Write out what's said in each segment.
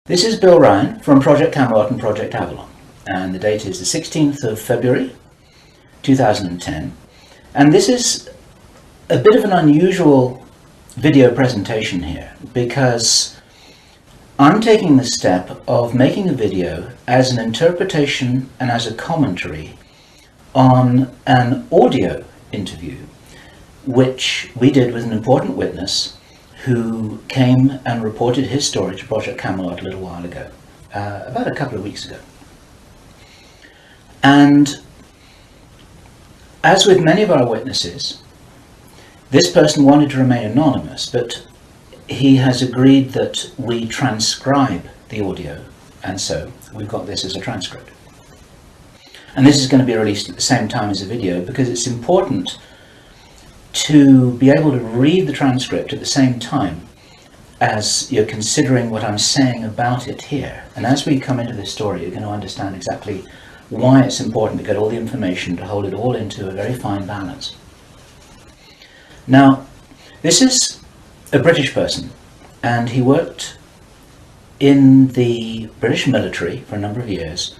This is Bill Ryan from Project Camelot and Project Avalon, and the date is the 16th of February 2010, and this is a bit of an unusual video presentation here because I'm taking the step of making a video as an interpretation and as a commentary on an audio interview which we did with an important witness who came and reported his story to Project Camelot a little while ago, about a couple of weeks ago. And as with many of our witnesses, this person wanted to remain anonymous, but he has agreed that we transcribe the audio, and so we've got this as a transcript. And this is going to be released at the same time as the video because it's important to be able to read the transcript at the same time as you're considering what I'm saying about it here. And as we come into this story, you're going to understand exactly why it's important to get all the information, to hold it all into a very fine balance. Now, this is a British person, and he worked in the British military for a number of years.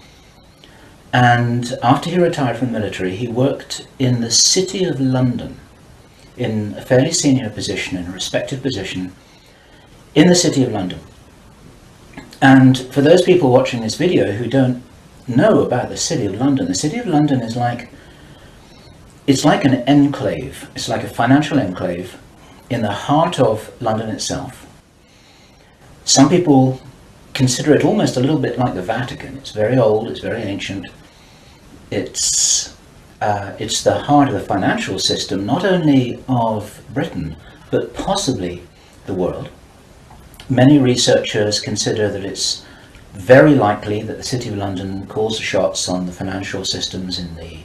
And after he retired from the military, he worked in the City of London, in a fairly senior position, in a respected position in the City of London. And for those people watching this video who don't know about the City of London, the City of London is it's like an enclave. It's like a financial enclave in the heart of London itself. Some people consider it almost a little bit like the Vatican. It's very old, it's very ancient. It's the heart of the financial system, not only of Britain, but possibly the world. Many researchers consider that it's very likely that the City of London calls the shots on the financial systems in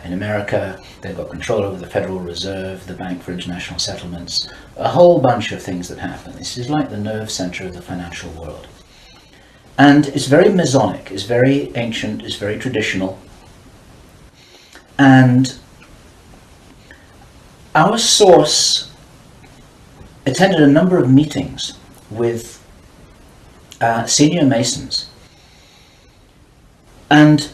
America. They've got control over the Federal Reserve, the Bank for International Settlements, a whole bunch of things that happen. This is like the nerve center of the financial world. And it's very Masonic, it's very ancient, it's very traditional. And our source attended a number of meetings with senior Masons. And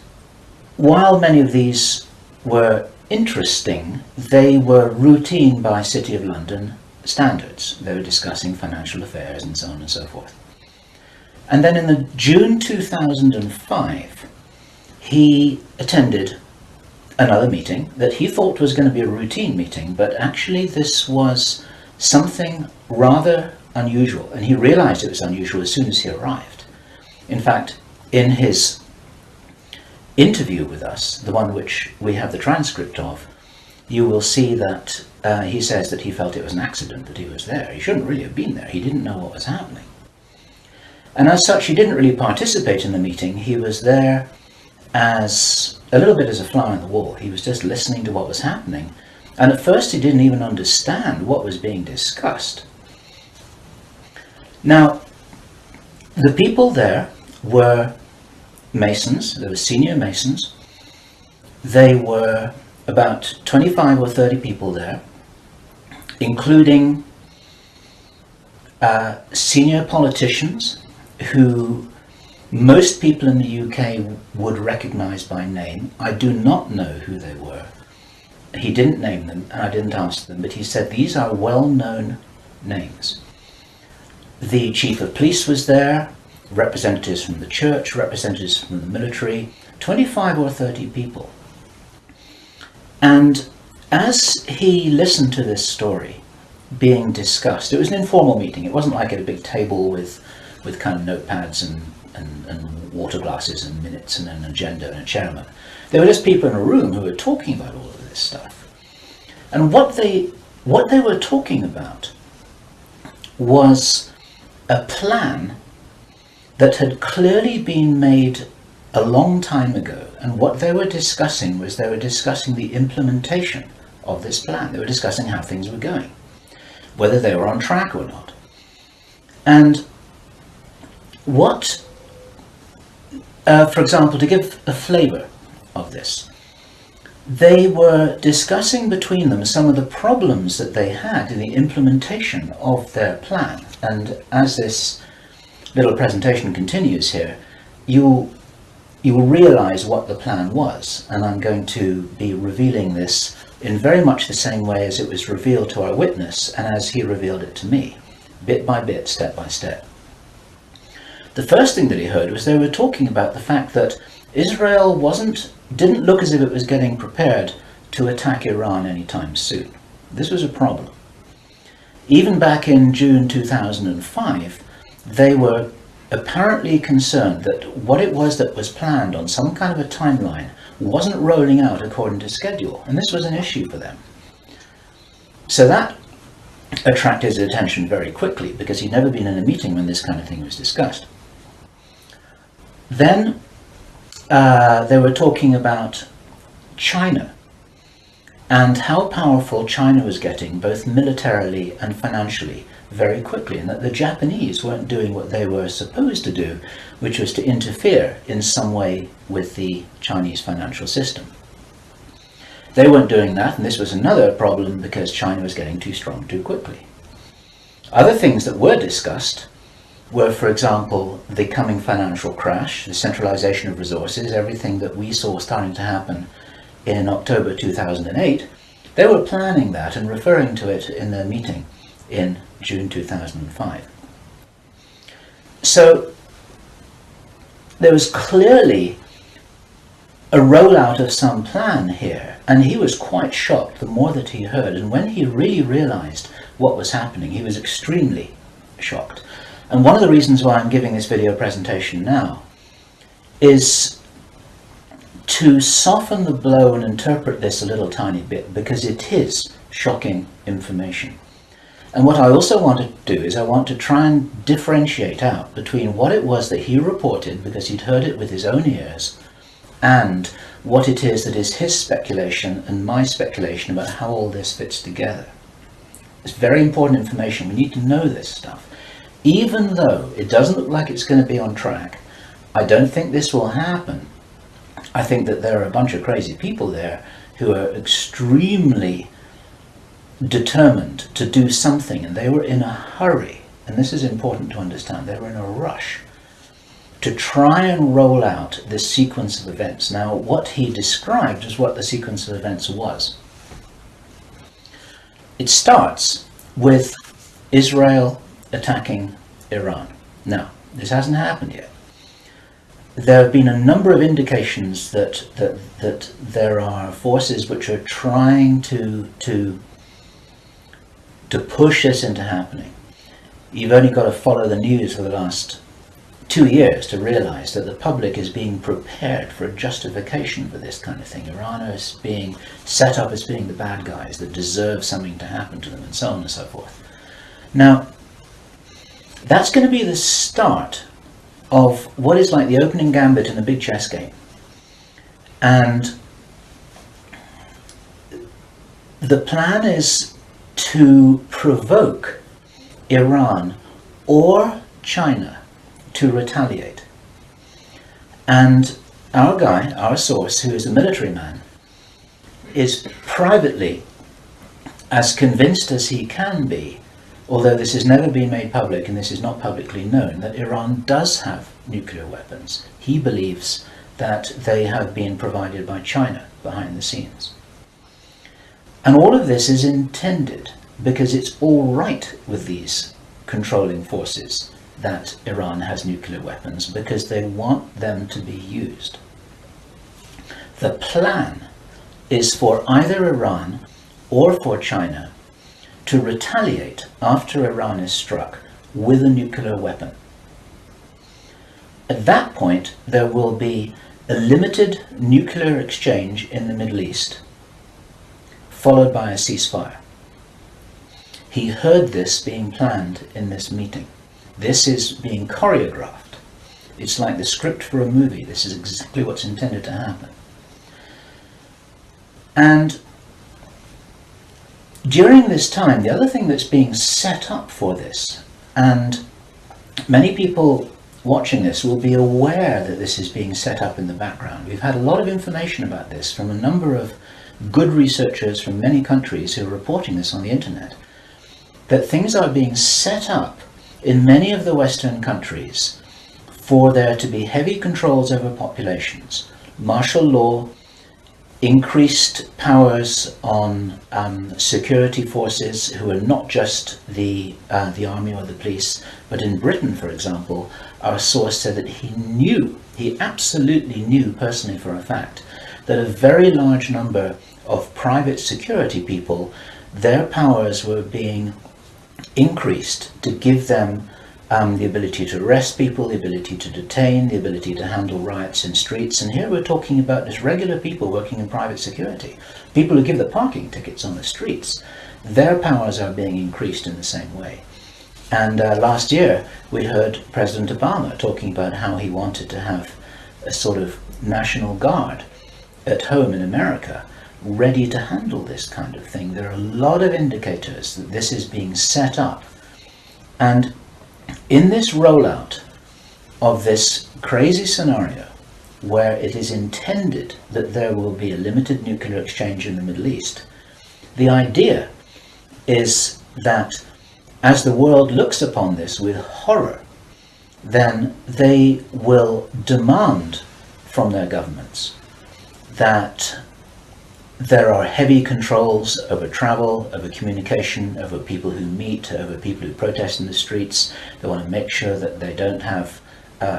while many of these were interesting, they were routine by City of London standards. They were discussing financial affairs and so on and so forth. And then in the June 2005, he attended another meeting that he thought was going to be a routine meeting, but actually this was something rather unusual, and he realized it was unusual as soon as he arrived. In fact, in his interview with us, the one which we have the transcript of, you will see that he says that he felt it was an accident that he was there. He shouldn't really have been there. He didn't know what was happening. And as such, he didn't really participate in the meeting. He was there as a little bit as a fly on the wall. He was just listening to what was happening. And at first he didn't even understand what was being discussed. Now, the people there were Masons. There were senior Masons. They were about 25 or 30 people there, including senior politicians who most people in the UK would recognize by name. I do not know who they were. He didn't name them, and I didn't ask them, but he said these are well-known names. The chief of police was there, representatives from the church, representatives from the military, 25 or 30 people. And as he listened to this story being discussed, it was an informal meeting. It wasn't like at a big table with kind of notepads and water glasses and minutes and an agenda and a chairman. There were just people in a room who were talking about all of this stuff. And what they were talking about was a plan that had clearly been made a long time ago. And what they were discussing was they were discussing the implementation of this plan. They were discussing how things were going, whether they were on track or not. And what for example, to give a flavor of this, they were discussing between them some of the problems that they had in the implementation of their plan. And as this little presentation continues here, you will realize what the plan was, and I'm going to be revealing this in very much the same way as it was revealed to our witness and as he revealed it to me, bit by bit, step by step. The first thing that he heard was they were talking about the fact that Israel didn't look as if it was getting prepared to attack Iran anytime soon. This was a problem. Even back in June 2005, they were apparently concerned that what it was that was planned on some kind of a timeline wasn't rolling out according to schedule, and this was an issue for them. So that attracted his attention very quickly, because he'd never been in a meeting when this kind of thing was discussed. Then they were talking about China and how powerful China was getting, both militarily and financially, very quickly, and that the Japanese weren't doing what they were supposed to do, which was to interfere in some way with the Chinese financial system. They weren't doing that, and this was another problem because China was getting too strong too quickly. Other things that were discussed were, for example, the coming financial crash, the centralization of resources, everything that we saw starting to happen in October 2008. They were planning that and referring to it in their meeting in June 2005. So there was clearly a rollout of some plan here, and he was quite shocked the more that he heard, and when he really realized what was happening, he was extremely shocked. And one of the reasons why I'm giving this video presentation now is to soften the blow and interpret this a little tiny bit, because it is shocking information. And what I also want to do is I want to try and differentiate out between what it was that he reported, because he'd heard it with his own ears, and what it is that is his speculation and my speculation about how all this fits together. It's very important information. We need to know this stuff. Even though it doesn't look like it's going to be on track, I don't think this will happen. I think that there are a bunch of crazy people there who are extremely determined to do something, and they were in a hurry, and this is important to understand. They were in a rush to try and roll out this sequence of events. Now, what he described is what the sequence of events was. It starts with Israel attacking Iran. Now, this hasn't happened yet. There have been a number of indications that there are forces which are trying to push this into happening. You've only got to follow the news for the last 2 years to realize that the public is being prepared for a justification for this kind of thing. Iran is being set up as being the bad guys that deserve something to happen to them, and so on and so forth. Now, that's going to be the start of what is like the opening gambit in a big chess game. And the plan is to provoke Iran or China to retaliate. And our guy, our source, who is a military man, is privately as convinced as he can be, although this has never been made public and this is not publicly known, that Iran does have nuclear weapons. He believes that they have been provided by China behind the scenes. And all of this is intended because it's all right with these controlling forces that Iran has nuclear weapons, because they want them to be used. The plan is for either Iran or for China to retaliate after Iran is struck with a nuclear weapon. At that point, there will be a limited nuclear exchange in the Middle East, followed by a ceasefire. He heard this being planned in this meeting. This is being choreographed. It's like the script for a movie. This is exactly what's intended to happen. And during this time, the other thing that's being set up for this, and many people watching this will be aware that this is being set up in the background. We've had a lot of information about this from a number of good researchers from many countries who are reporting this on the internet, that things are being set up in many of the Western countries for there to be heavy controls over populations, martial law, increased powers on security forces who are not just the army or the police, but in Britain, for example, our source said that he absolutely knew personally for a fact, that a very large number of private security people, their powers were being increased to give them the ability to arrest people, the ability to detain, the ability to handle riots in streets. And here we're talking about just regular people working in private security, people who give the parking tickets on the streets. Their powers are being increased in the same way. And last year we heard President Obama talking about how he wanted to have a sort of national guard at home in America ready to handle this kind of thing. There are a lot of indicators that this is being set up. And in this rollout of this crazy scenario where it is intended that there will be a limited nuclear exchange in the Middle East, the idea is that as the world looks upon this with horror, then they will demand from their governments that there are heavy controls over travel, over communication, over people who meet, over people who protest in the streets. They want to make sure that they don't have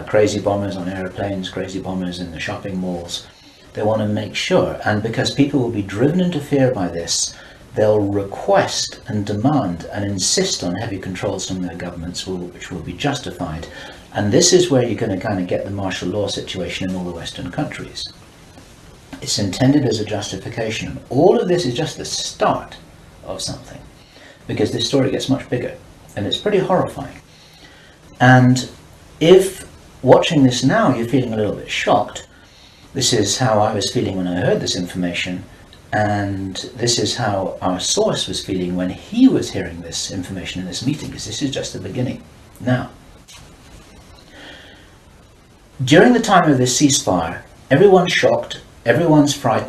crazy bombers on airplanes, crazy bombers in the shopping malls. They want to make sure, and because people will be driven into fear by this, they'll request and demand and insist on heavy controls from their governments, which will be justified. And this is where you're going to kind of get the martial law situation in all the Western countries. It's intended as a justification. All of this is just the start of something, because this story gets much bigger, and it's pretty horrifying. And if watching this now you're feeling a little bit shocked, this is how I was feeling when I heard this information, and this is how our source was feeling when he was hearing this information in this meeting, because this is just the beginning. Now, during the time of this ceasefire, everyone's shocked, everyone's frightened.